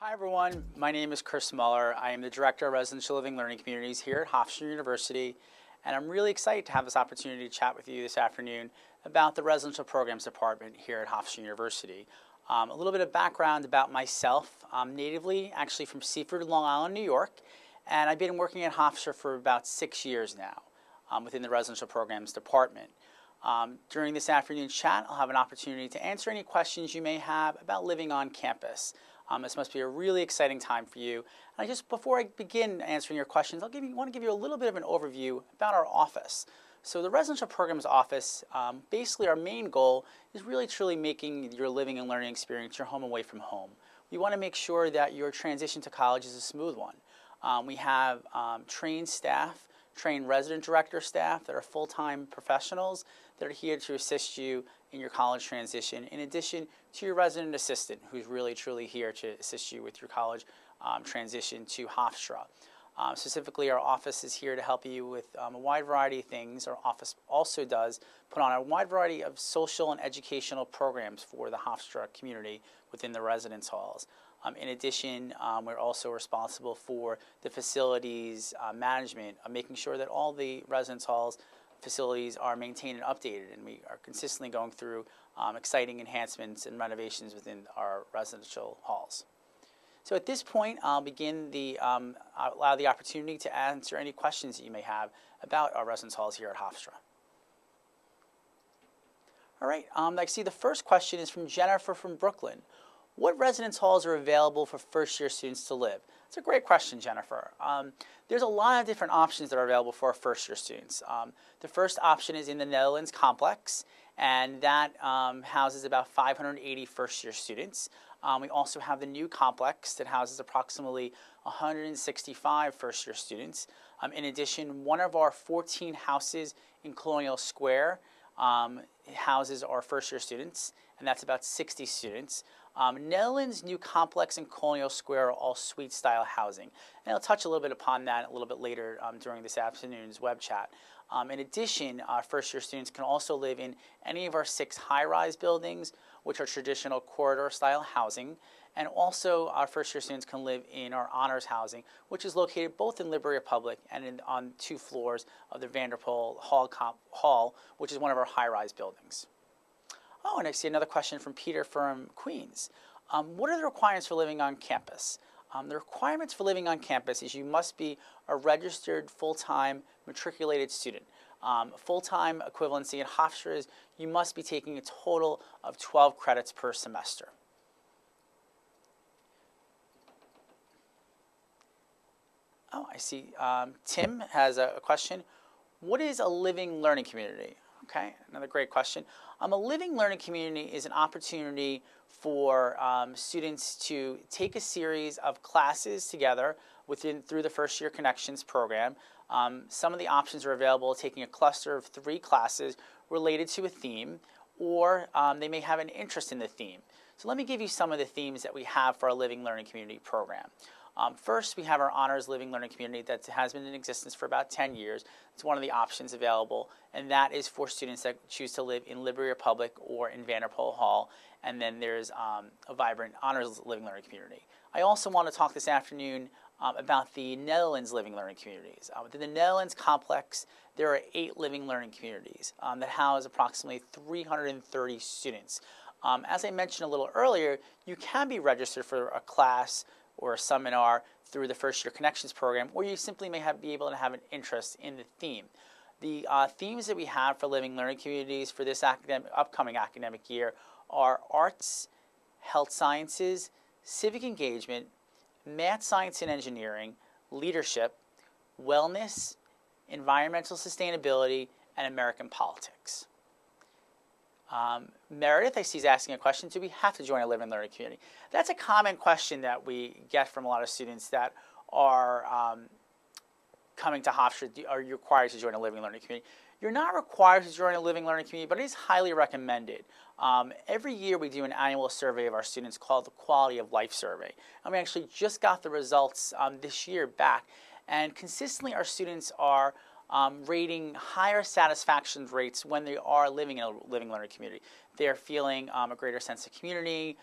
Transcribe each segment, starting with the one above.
Hi everyone, my name is Chris Muller. I am the Director of Residential Living Learning Communities here at Hofstra University, and I'm really excited to have this opportunity to chat with you this afternoon about the Residential Programs Department here at Hofstra University. A little bit of background about myself. I'm natively actually from Seaford, Long Island, New York, and I've been working at Hofstra for about 6 years now within the Residential Programs Department. During this afternoon chat, I'll have an opportunity to answer any questions you may have about living on campus. This must be a really exciting time for you. And before I begin answering your questions, want to give you a little bit of an overview about our office. So the Residential Programs Office, basically our main goal is really truly making your living and learning experience your home away from home. We want to make sure that your transition to college is a smooth one. We have trained staff, trained resident director staff that are full-time professionals that are here to assist you in your college transition, in addition to your resident assistant, who's really truly here to assist you with your college transition to Hofstra. Specifically, our office is here to help you with a wide variety of things. Our office also does put on a wide variety of social and educational programs for the Hofstra community within the residence halls. In addition, we're also responsible for the facilities management, making sure that all the residence halls facilities are maintained and updated, and we are consistently going through exciting enhancements and renovations within our residential halls. So at this point, I'll allow the opportunity to answer any questions that you may have about our residence halls here at Hofstra. All right, I see the first question is from Jennifer from Brooklyn. What residence halls are available for first-year students to live? It's a great question, Jennifer. There's a lot of different options that are available for our first-year students. The first option is in the Netherlands complex, and that houses about 580 first-year students. We also have the new complex that houses approximately 165 first-year students. In addition, one of our 14 houses in Colonial Square houses our first-year students, and that's about 60 students. Netherlands new complex and Colonial Square are all suite-style housing. And I'll touch a little bit upon that a little bit later during this afternoon's web chat. In addition, first-year students can also live in any of our 6 high-rise buildings, which are traditional corridor-style housing. And also, our first-year students can live in our honors housing, which is located both in Liberty Republic and on 2 floors of the Vanderpool Hall, which is one of our high-rise buildings. Oh, and I see another question from Peter from Queens. What are the requirements for living on campus? The requirements for living on campus is you must be a registered full-time matriculated student. Full-time equivalency in Hofstra is you must be taking a total of 12 credits per semester. Oh, I see Tim has a question. What is a living learning community? Okay, another great question. A living learning community is an opportunity for students to take a series of classes together through the First Year Connections program. Some of the options are available, taking a cluster of 3 classes related to a theme, or they may have an interest in the theme. So let me give you some of the themes that we have for our Living Learning Community program. First, we have our Honors Living Learning Community that has been in existence for about 10 years. It's one of the options available, and that is for students that choose to live in Liberty Republic or in Vanderpool Hall. And then there's a vibrant Honors Living Learning Community. I also want to talk this afternoon about the Netherlands Living Learning Communities. Within the Netherlands complex, there are 8 living learning communities that house approximately 330 students. As I mentioned a little earlier, you can be registered for a class or a seminar through the First Year Connections program, or you simply may be able to have an interest in the theme. The themes that we have for living learning communities for this upcoming academic year are arts, health sciences, civic engagement, math, science and engineering, leadership, wellness, environmental sustainability, and American politics. Meredith, I see, is asking a question. Do we have to join a living learning community? That's a common question that we get from a lot of students that are coming to Hofstra. Are you required to join a living learning community? You're not required to join a living learning community, but it is highly recommended. Every year we do an annual survey of our students called the Quality of Life Survey. And we actually just got the results this year back. And consistently our students are rating higher satisfaction rates when they are living in a living learning community. They're feeling a greater sense of community.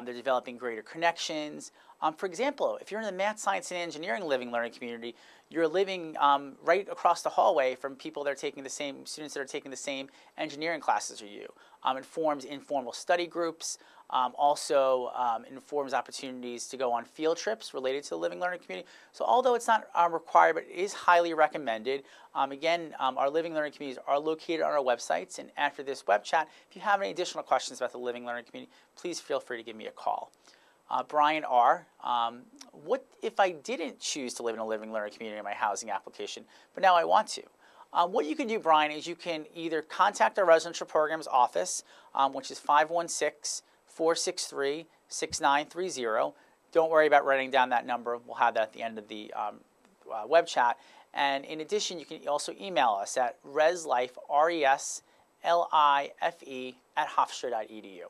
They're developing greater connections. For example, if you're in the math, science, and engineering living learning community, you're living right across the hallway from people that are taking the same, students that are taking the same engineering classes as you. It forms informal study groups, also informs opportunities to go on field trips related to the living learning community. So although it's not required, but it is highly recommended. Again, our living learning communities are located on our websites, and after this web chat, if you have any additional questions about the living learning community, please feel free to give me a call. Brian R., what if I didn't choose to live in a living learning community in my housing application, but now I want to? What you can do, Brian, is you can either contact our residential programs office, which is 516-463-6930. Don't worry about writing down that number. We'll have that at the end of the web chat. And in addition, you can also email us at reslife, RESLIFE, at hofstra.edu.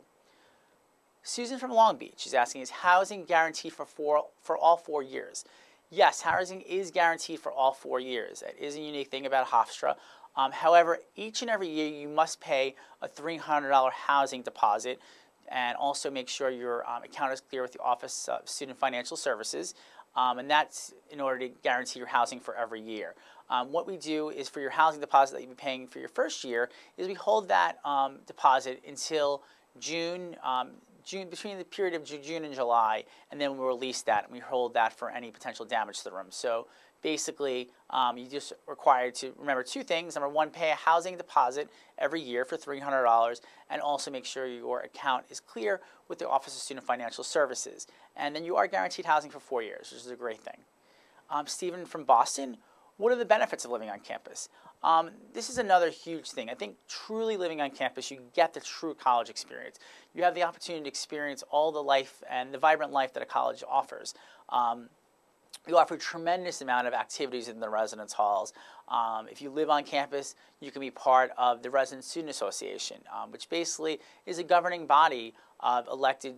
Susan from Long Beach is asking, is housing guaranteed for all 4 years? Yes, housing is guaranteed for all 4 years. It is a unique thing about Hofstra. However, each and every year you must pay a $300 housing deposit, and also make sure your account is clear with the Office of Student Financial Services, and that's in order to guarantee your housing for every year. What we do is for your housing deposit that you'll be paying for your first year is we hold that deposit until June, between the period of June and July, and then we release that and we hold that for any potential damage to the room. So basically, you just required to remember two things. Number one, pay a housing deposit every year for $300, and also make sure your account is clear with the Office of Student Financial Services. And then you are guaranteed housing for 4 years, which is a great thing. Stephen from Boston, what are the benefits of living on campus? This is another huge thing. I think truly living on campus, you get the true college experience. You have the opportunity to experience all the life and the vibrant life that a college offers. You offer a tremendous amount of activities in the residence halls. If you live on campus, you can be part of the Resident Student Association, which basically is a governing body of elected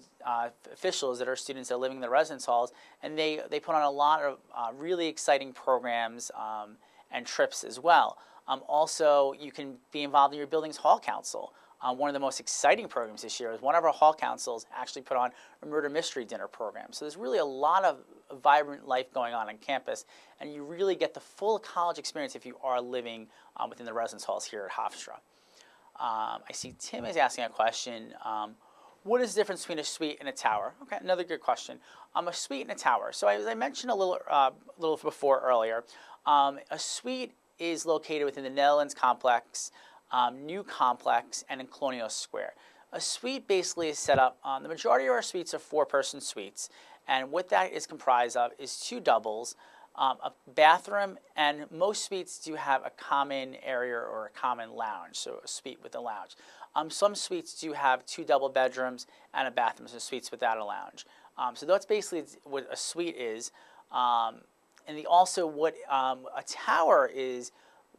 officials that are students that are living in the residence halls, and they put on a lot of really exciting programs and trips as well. Also, you can be involved in your building's hall council. One of the most exciting programs this year is one of our hall councils actually put on a murder mystery dinner program. So there's really a lot of vibrant life going on campus, and you really get the full college experience if you are living within the residence halls here at Hofstra. I see Tim is asking a question. What is the difference between a suite and a tower? Okay, another good question. A suite and a tower. So as I mentioned a little before earlier, a suite is located within the Netherlands complex, New Complex, and in Colonial Square. A suite basically is set up, the majority of our suites are four-person suites, and what that is comprised of is two doubles, a bathroom, and most suites do have a common area or a common lounge, so a suite with a lounge. Some suites do have two double bedrooms and a bathroom, so suites without a lounge. So that's basically what a suite is. And also what a tower is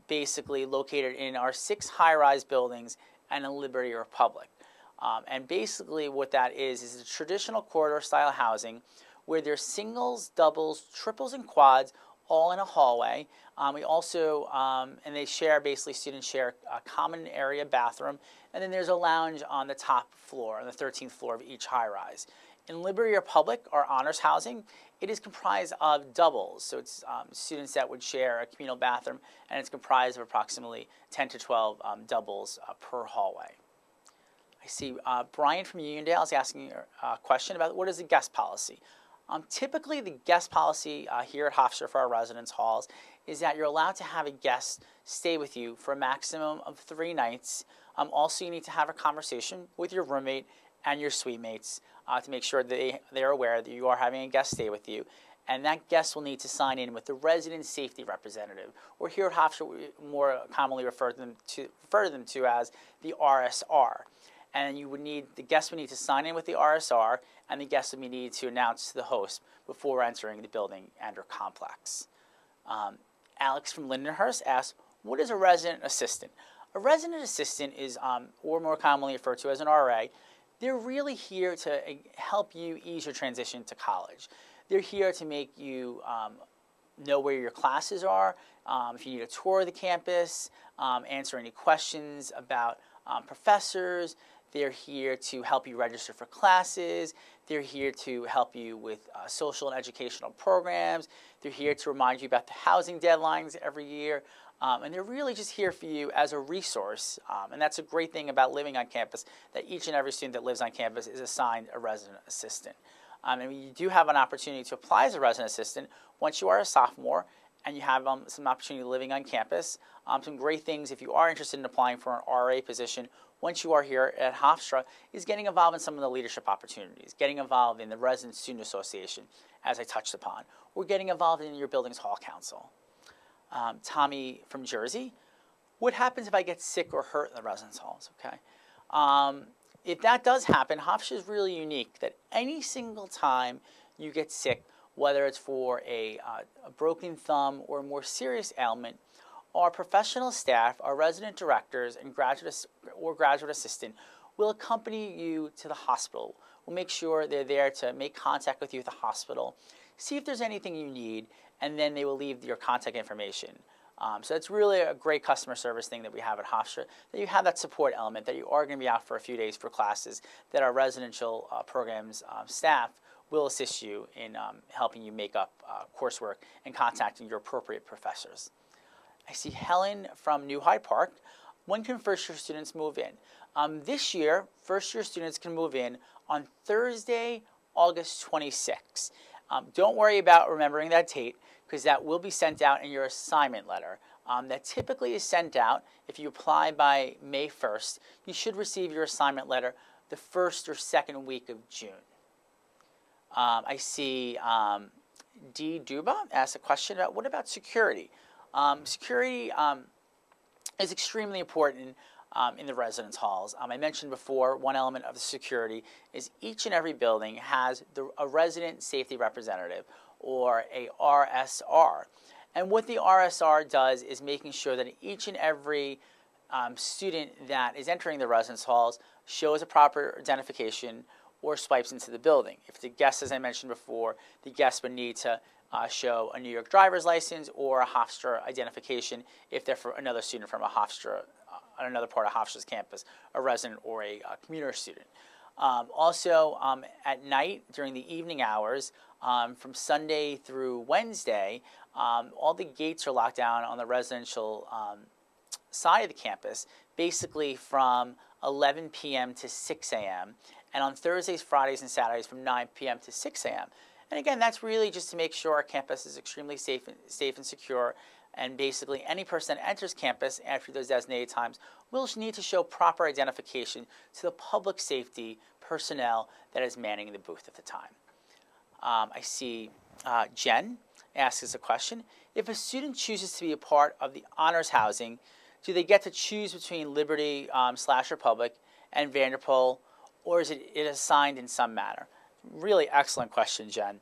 basically located in our 6 high-rise buildings and in Liberty Republic. And basically what that is a traditional corridor-style housing where there's singles, doubles, triples, and quads all in a hallway. We also, and they share, basically students share a common area bathroom, and then there's a lounge on the top floor, on the 13th floor of each high-rise. In Liberty Republic, our honors housing, it is comprised of doubles, so it's students that would share a communal bathroom, and it's comprised of approximately 10 to 12 doubles per hallway. I see Brian from Uniondale is asking a question about what is the guest policy. Typically, the guest policy here at Hofstra for our residence halls is that you're allowed to have a guest stay with you for a maximum of 3 nights. Also, you need to have a conversation with your roommate and your suite mates to make sure that they're aware that you are having a guest stay with you. And that guest will need to sign in with the resident safety representative, or here at Hofstra we more commonly refer to them as the RSR. And the guest would need to sign in with the RSR, and the guest would be needed to announce to the host before entering the building and or complex. Alex from Lindenhurst asks, what is a resident assistant? A resident assistant is, or more commonly referred to as an RA. They're really here to help you ease your transition to college. They're here to make you know where your classes are, if you need a tour of the campus, answer any questions about professors. They're here to help you register for classes. They're here to help you with social and educational programs. They're here to remind you about the housing deadlines every year. And they're really just here for you as a resource. And that's a great thing about living on campus, that each and every student that lives on campus is assigned a resident assistant. And you do have an opportunity to apply as a resident assistant once you are a sophomore and you have some opportunity living on campus. Some great things if you are interested in applying for an RA position once you are here at Hofstra is getting involved in some of the leadership opportunities, getting involved in the Resident Student Association, as I touched upon, or getting involved in your building's hall council. Tommy from Jersey, what happens if I get sick or hurt in the residence halls? Okay, if that does happen, Hofstra is really unique that any single time you get sick, whether it's for a broken thumb or a more serious ailment, our professional staff, our resident directors, and graduate assistant will accompany you to the hospital. We'll make sure they're there to make contact with you at the hospital, see if there's anything you need, and then they will leave your contact information. So it's really a great customer service thing that we have at Hofstra, that you have that support element, that you are going to be out for a few days for classes, that our residential programs staff will assist you in helping you make up coursework and contacting your appropriate professors. I see Helen from New Hyde Park. When can first-year students move in? This year, first-year students can move in on Thursday, August 26th. Don't worry about remembering that date, because that will be sent out in your assignment letter. That typically is sent out if you apply by May 1st. You should receive your assignment letter the first or second week of June. I see D. Duba asked a question about what about security? Security is extremely important in the residence halls. I mentioned before, one element of the security is each and every building has a resident safety representative, or a RSR. And what the RSR does is making sure that each and every student that is entering the residence halls shows a proper identification or swipes into the building. If the guest, as I mentioned before, the guest would need to show a New York driver's license or a Hofstra identification if they're for another student from a Hofstra, another part of Hofstra's campus, a resident or a commuter student. Also, at night, during the evening hours, from Sunday through Wednesday, all the gates are locked down on the residential side of the campus, basically from 11 p.m. to 6 a.m., and on Thursdays, Fridays, and Saturdays from 9 p.m. to 6 a.m. And again, that's really just to make sure our campus is extremely safe and secure. And basically, any person that enters campus after those designated times will need to show proper identification to the public safety personnel that is manning the booth at the time. I see Jen asks us a question. If a student chooses to be a part of the honors housing, do they get to choose between Liberty / Republic and Vanderpool, or is it assigned in some manner? Really excellent question, Jen.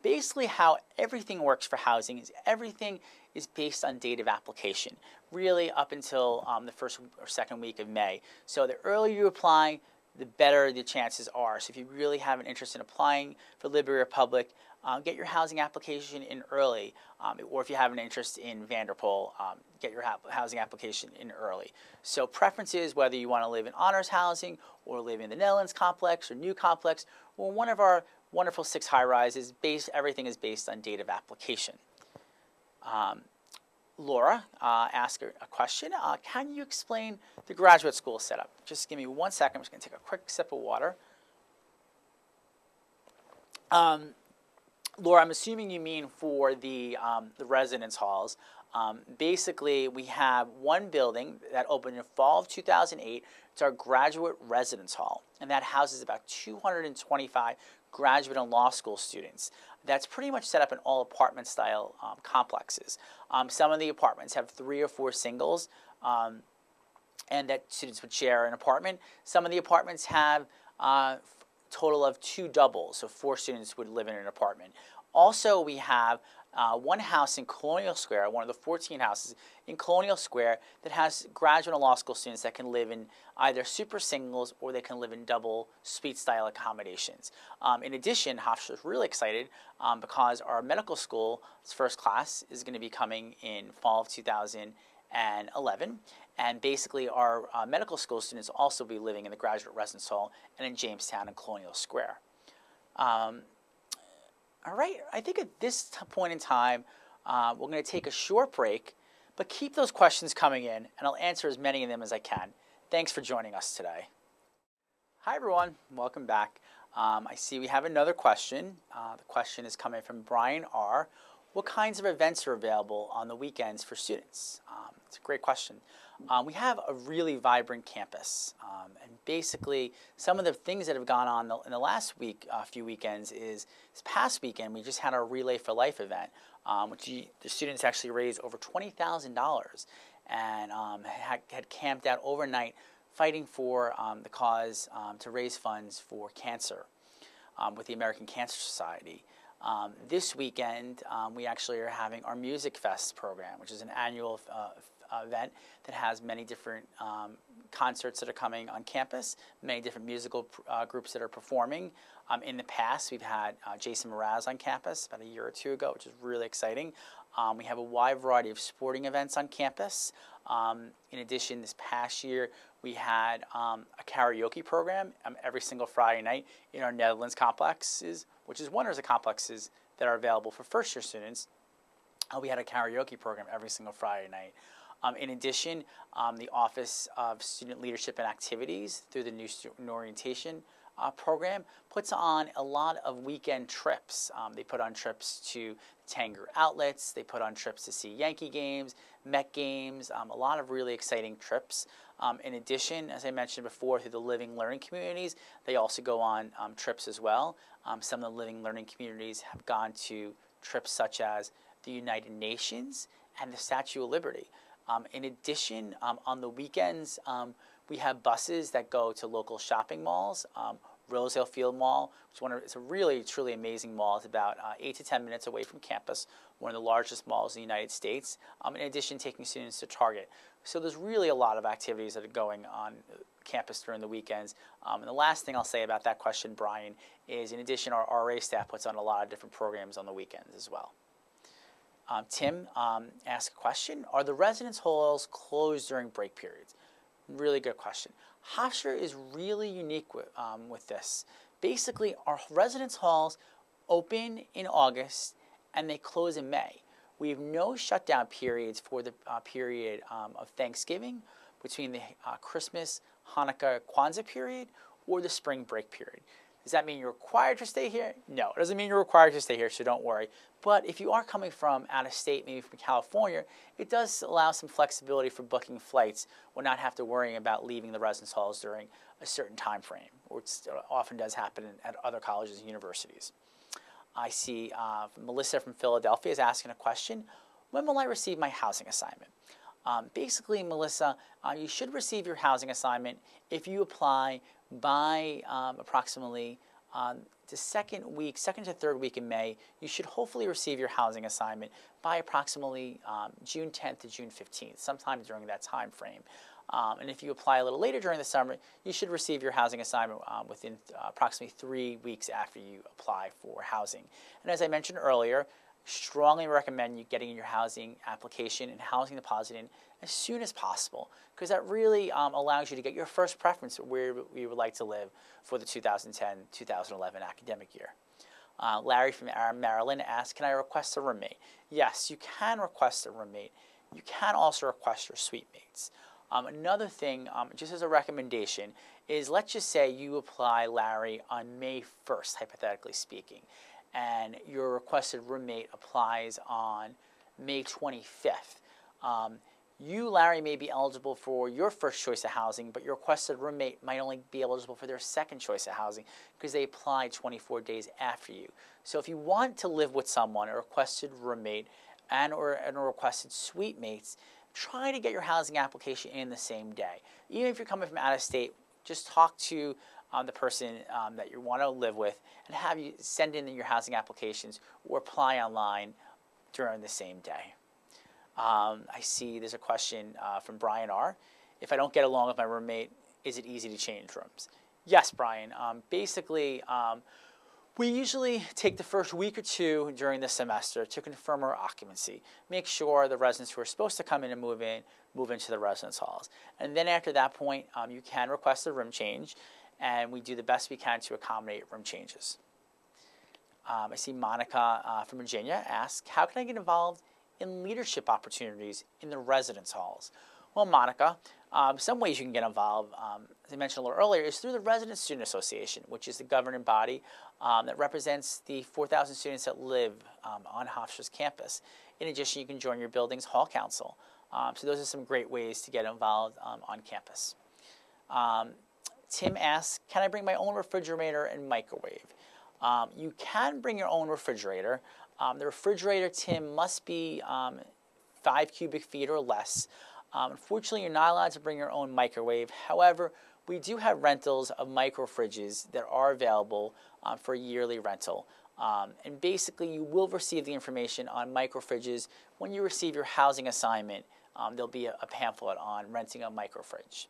Basically, how everything works for housing is everything is based on date of application, really up until the first or second week of May. So the earlier you apply, the better the chances are. So if you really have an interest in applying for Liberty Republic, get your housing application in early. Or if you have an interest in Vanderpool, get your housing application in early. So preferences, whether you want to live in honors housing or live in the Netherlands complex or new complex or one of our wonderful 6 high-rises, everything is based on date of application. Laura asked a question. Can you explain the graduate school setup? Just give me 1 second. I'm just going to take a quick sip of water. Laura, I'm assuming you mean for the residence halls. Basically, we have one building that opened in fall of 2008. It's our graduate residence hall, and that houses about 225 graduate and law school students. That's pretty much set up in all apartment-style complexes. Some of the apartments have 3 or 4 singles, and that students would share an apartment. Some of the apartments have total of 2 doubles, so 4 students would live in an apartment. Also, we have one house in Colonial Square, one of the 14 houses in Colonial Square, that has graduate and law school students that can live in either super singles or they can live in double suite style accommodations. In addition, Hofstra is really excited because our medical school's first class is going to be coming in fall of 2011. And basically, our medical school students will also be living in the graduate residence hall and in Jamestown and Colonial Square. All right, I think at this point in time, we're going to take a short break, but keep those questions coming in, and I'll answer as many of them as I can. Thanks for joining us today. Hi, everyone. Welcome back. I see we have another question. The question is coming from Brian R. What kinds of events are available on the weekends for students? It's a great question. We have a really vibrant campus, and basically some of the things that have gone on in the last few weekends is this past weekend we just had our Relay for Life event, which the students actually raised over $20,000 and had camped out overnight fighting for the cause to raise funds for cancer with the American Cancer Society. This weekend, we actually are having our Music Fest program, which is an annual event that has many different concerts that are coming on campus, many different musical groups that are performing. In the past, we've had Jason Mraz on campus about a year or two ago, which is really exciting. We have a wide variety of sporting events on campus. In addition, this past year, we had a karaoke program every single Friday night in our Netherlands complexes, which is one of the complexes that are available for first-year students. We had a karaoke program every single Friday night. In addition, the Office of Student Leadership and Activities, through the New Student Orientation program, puts on a lot of weekend trips. They put on trips to Tanger outlets, they put on trips to see Yankee games, Met games, a lot of really exciting trips. In addition, as I mentioned before, through the Living Learning Communities, they also go on trips as well. Some of the Living Learning Communities have gone to trips such as the United Nations and the Statue of Liberty. In addition, on the weekends, we have buses that go to local shopping malls. Rosedale Field Mall, it's a really, truly amazing mall. It's about 8 to 10 minutes away from campus, one of the largest malls in the United States. In addition, taking students to Target. So there's really a lot of activities that are going on campus during the weekends. And the last thing I'll say about that question, Brian, is in addition, our RA staff puts on a lot of different programs on the weekends as well. Tim asked a question, are the residence halls closed during break periods? Really good question. Hofstra is really unique with this. Basically, our residence halls open in August and they close in May. We have no shutdown periods for the period of Thanksgiving, between the Christmas, Hanukkah, Kwanzaa period, or the spring break period. Does that mean you're required to stay here? No, it doesn't mean you're required to stay here, so don't worry. But if you are coming from out of state, maybe from California, it does allow some flexibility for booking flights or not have to worry about leaving the residence halls during a certain time frame, which often does happen at other colleges and universities. I see Melissa from Philadelphia is asking a question. When will I receive my housing assignment? Basically, Melissa, you should receive your housing assignment if you apply by approximately the second to third week in May. You should hopefully receive your housing assignment by approximately June 10th to June 15th, sometime during that time frame. And if you apply a little later during the summer, you should receive your housing assignment within approximately 3 weeks after you apply for housing. And as I mentioned earlier, strongly recommend you getting your housing application and housing deposit in as soon as possible, because that really allows you to get your first preference where you would like to live for the 2010-2011 academic year. Larry from Maryland asked, can I request a roommate? Yes, you can request a roommate. You can also request your suite mates. Another thing, just as a recommendation, is let's just say you apply, Larry, on May 1st, hypothetically speaking, and your requested roommate applies on May 25th. You, Larry, may be eligible for your first choice of housing, but your requested roommate might only be eligible for their second choice of housing because they applied 24 days after you. So if you want to live with someone, a requested roommate and a requested suite mates, try to get your housing application in the same day. Even if you're coming from out of state, just talk to the person that you want to live with and have you send in your housing applications or apply online during the same day. I see there's a question from Brian R. If I don't get along with my roommate, is it easy to change rooms? Yes, Brian. Basically, we usually take the first week or two during the semester to confirm our occupancy. Make sure the residents who are supposed to come in and move into the residence halls. And then after that point, you can request a room change, and we do the best we can to accommodate room changes. I see Monica from Virginia ask, how can I get involved in leadership opportunities in the residence halls? Well, Monica, some ways you can get involved, as I mentioned a little earlier, is through the Resident Student Association, which is the governing body that represents the 4,000 students that live on Hofstra's campus. In addition, you can join your building's hall council. So those are some great ways to get involved on campus. Tim asks, can I bring my own refrigerator and microwave? You can bring your own refrigerator. The refrigerator, Tim, must be 5 cubic feet or less. Unfortunately, you're not allowed to bring your own microwave. However, we do have rentals of micro fridges that are available for yearly rental. And basically, you will receive the information on micro fridges when you receive your housing assignment. There'll be a pamphlet on renting a micro fridge.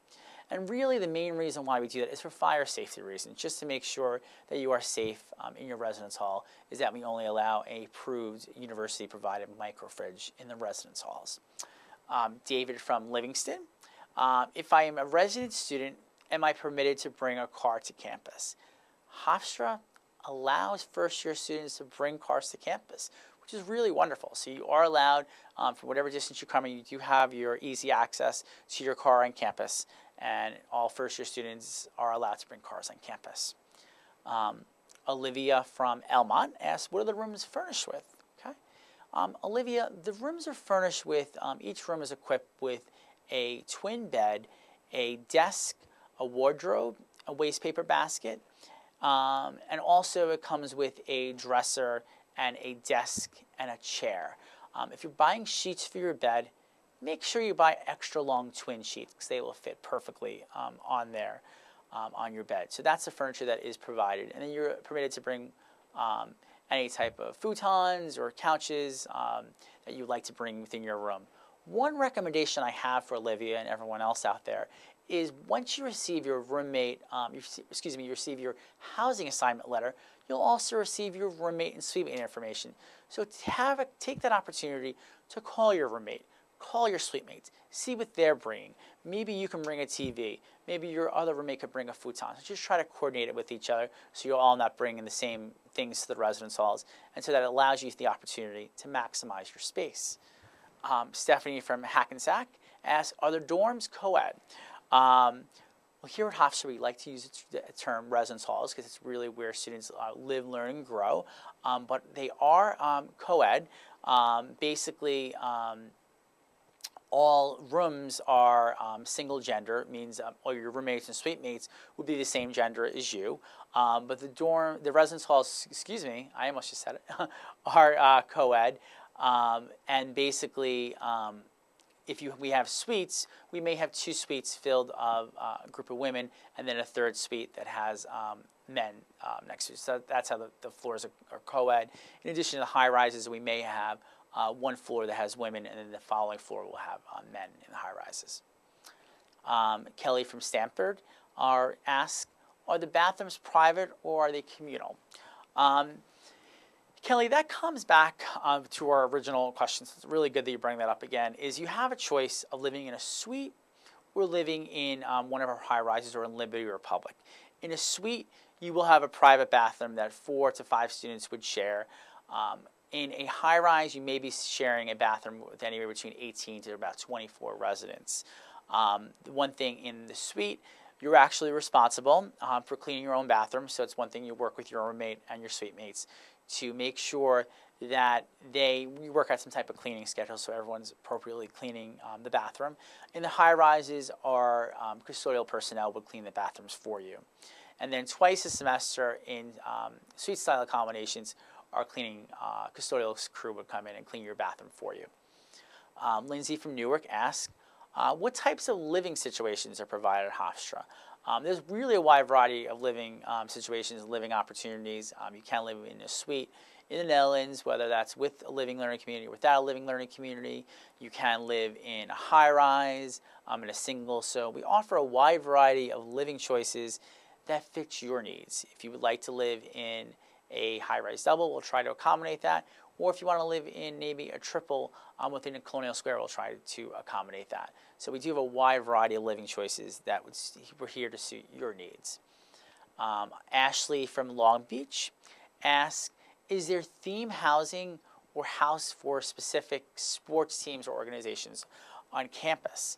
And really, the main reason why we do that is for fire safety reasons, just to make sure that you are safe in your residence hall, is that we only allow an approved university-provided micro fridge in the residence halls. David from Livingston, if I am a resident student, am I permitted to bring a car to campus? Hofstra allows first-year students to bring cars to campus, which is really wonderful. So you are allowed, from whatever distance you're coming, you do have your easy access to your car on campus, and all first-year students are allowed to bring cars on campus. Olivia from Elmont asks, what are the rooms furnished with? Olivia, the rooms are furnished with, each room is equipped with a twin bed, a desk, a wardrobe, a waste paper basket, and also it comes with a dresser and a desk and a chair. If you're buying sheets for your bed, make sure you buy extra long twin sheets because they will fit perfectly on there, on your bed. So that's the furniture that is provided. And then you're permitted to bring any type of futons or couches that you'd like to bring within your room. One recommendation I have for Olivia and everyone else out there is once you receive your roommate, you receive your housing assignment letter, you'll also receive your roommate and suite information. So take that opportunity to call your roommate, call your suite mates, see what they're bringing. Maybe you can bring a TV. Maybe your other roommate could bring a futon. So just try to coordinate it with each other so you're all not bringing the same things to the residence halls, and so that allows you the opportunity to maximize your space. Stephanie from Hackensack asks, are the dorms co-ed? Well, here at Hofstra, we like to use the term residence halls because it's really where students live, learn, and grow. But they are co-ed. Basically, all rooms are single gender. It means all your roommates and suite mates would be the same gender as you. But the residence halls, excuse me, I almost just said it, are co-ed. And basically, if we have suites, we may have 2 suites filled of a group of women, and then a 3rd suite that has men next to it. So that's how the floors are co-ed. In addition to the high rises, we may have one floor that has women, and then the following floor will have men in the high rises. Kelly from Stanford asks, are the bathrooms private or are they communal? Kelly, that comes back to our original questions. It's really good that you bring that up again, is you have a choice of living in a suite or living in one of our high rises or in Liberty or Republic. In a suite, you will have a private bathroom that 4 to 5 students would share. In a high rise, you may be sharing a bathroom with anywhere between 18 to about 24 residents. The one thing in the suite, you're actually responsible for cleaning your own bathroom. So it's one thing you work with your roommate and your suite mates to make sure that we work out some type of cleaning schedule so everyone's appropriately cleaning the bathroom. In the high rises, our custodial personnel would clean the bathrooms for you. And then twice a semester in suite style accommodations, our cleaning custodial crew would come in and clean your bathroom for you. Lindsay from Newark asks, what types of living situations are provided at Hofstra? There's really a wide variety of living situations, living opportunities. You can live in a suite in the Netherlands, whether that's with a living learning community or without a living learning community. You can live in a high-rise, in a single. So we offer a wide variety of living choices that fits your needs. If you would like to live in a high-rise double, we'll try to accommodate that. Or if you want to live in maybe a triple within a Colonial Square, we'll try to accommodate that. So we do have a wide variety of living choices that we're here to suit your needs. Ashley from Long Beach asks, is there theme housing or house for specific sports teams or organizations on campus?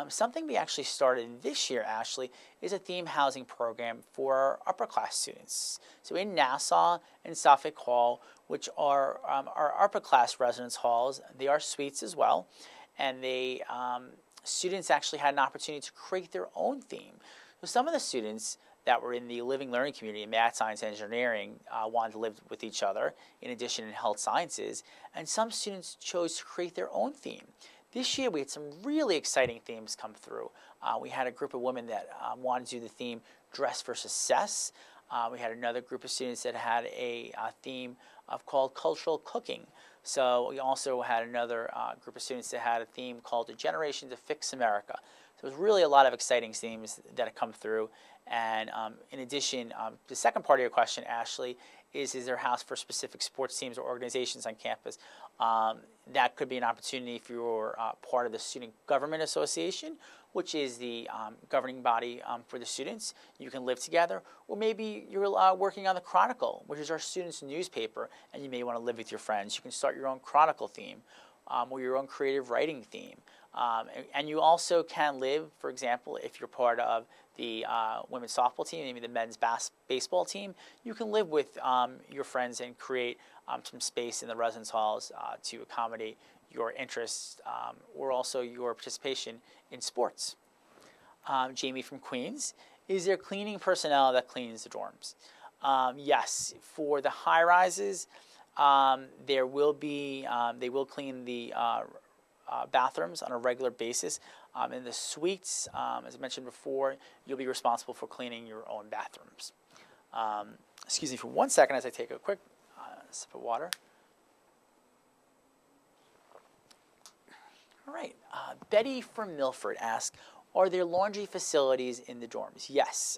Something we actually started this year, Ashley, is a theme housing program for our upper class students. So in Nassau and Suffolk Hall, which are our upper class residence halls, they are suites as well, and they students actually had an opportunity to create their own theme. So some of the students that were in the living learning community in math, science, and engineering wanted to live with each other, in addition in health sciences, and some students chose to create their own theme. This year we had some really exciting themes come through. We had a group of women that wanted to do the theme Dress for Success. We had another group of students that had a theme called Cultural Cooking. So we also had another group of students that had a theme called A Generation to Fix America. So there's really a lot of exciting themes that have come through. And in addition, the second part of your question, Ashley, is there a house for specific sports teams or organizations on campus? That could be an opportunity if you're part of the Student Government Association, which is the governing body for the students. You can live together. Or maybe you're working on the Chronicle, which is our students' newspaper, and you may want to live with your friends. You can start your own Chronicle theme or your own creative writing theme. And you also can live, for example, if you're part of the women's softball team, maybe the men's baseball team, you can live with your friends and create some space in the residence halls to accommodate your interests or also your participation in sports. Jamie from Queens, is there cleaning personnel that cleans the dorms? Yes, for the high rises, there will be, they will clean the bathrooms on a regular basis. In the suites, as I mentioned before, you'll be responsible for cleaning your own bathrooms. Excuse me for 1 second as I take a quick sip of water. All right, Betty from Milford asks, are there laundry facilities in the dorms? Yes.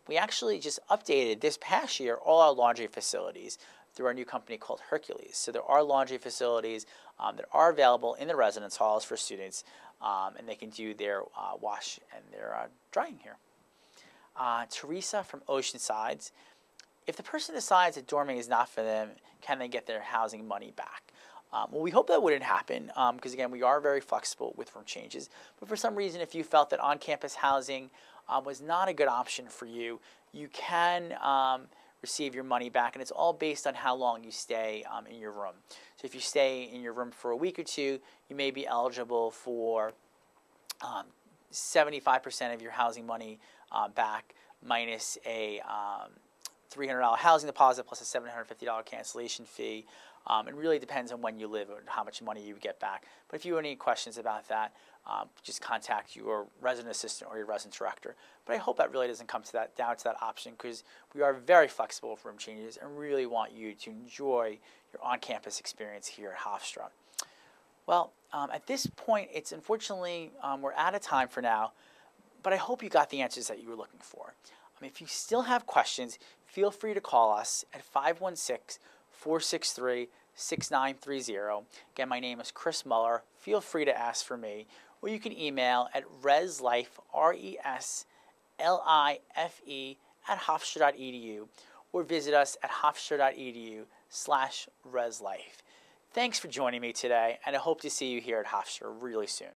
We actually just updated this past year all our laundry facilities through our new company called Hercules. So there are laundry facilities that are available in the residence halls for students, and they can do their wash and their drying here. Teresa from Oceansides, if the person decides that dorming is not for them, can they get their housing money back? Well, we hope that wouldn't happen because, again, we are very flexible with room changes. But for some reason, if you felt that on-campus housing was not a good option for you, you can receive your money back, and it's all based on how long you stay in your room. So if you stay in your room for a week or two, you may be eligible for 75% of your housing money back minus a $300 housing deposit plus a $750 cancellation fee. It really depends on when you live and how much money you get back. But if you have any questions about that, just contact your resident assistant or your resident director. But I hope that really doesn't come to that, down to that option, because we are very flexible with room changes and really want you to enjoy your on-campus experience here at Hofstra. Well, at this point, it's unfortunately, we're out of time for now, but I hope you got the answers that you were looking for. If you still have questions, feel free to call us at 516-463-6930. Again, my name is Chris Muller. Feel free to ask for me. Or you can email at reslife, RESLIFE, at hofstra.edu, or visit us at hofstra.edu/reslife. Thanks for joining me today, and I hope to see you here at Hofstra really soon.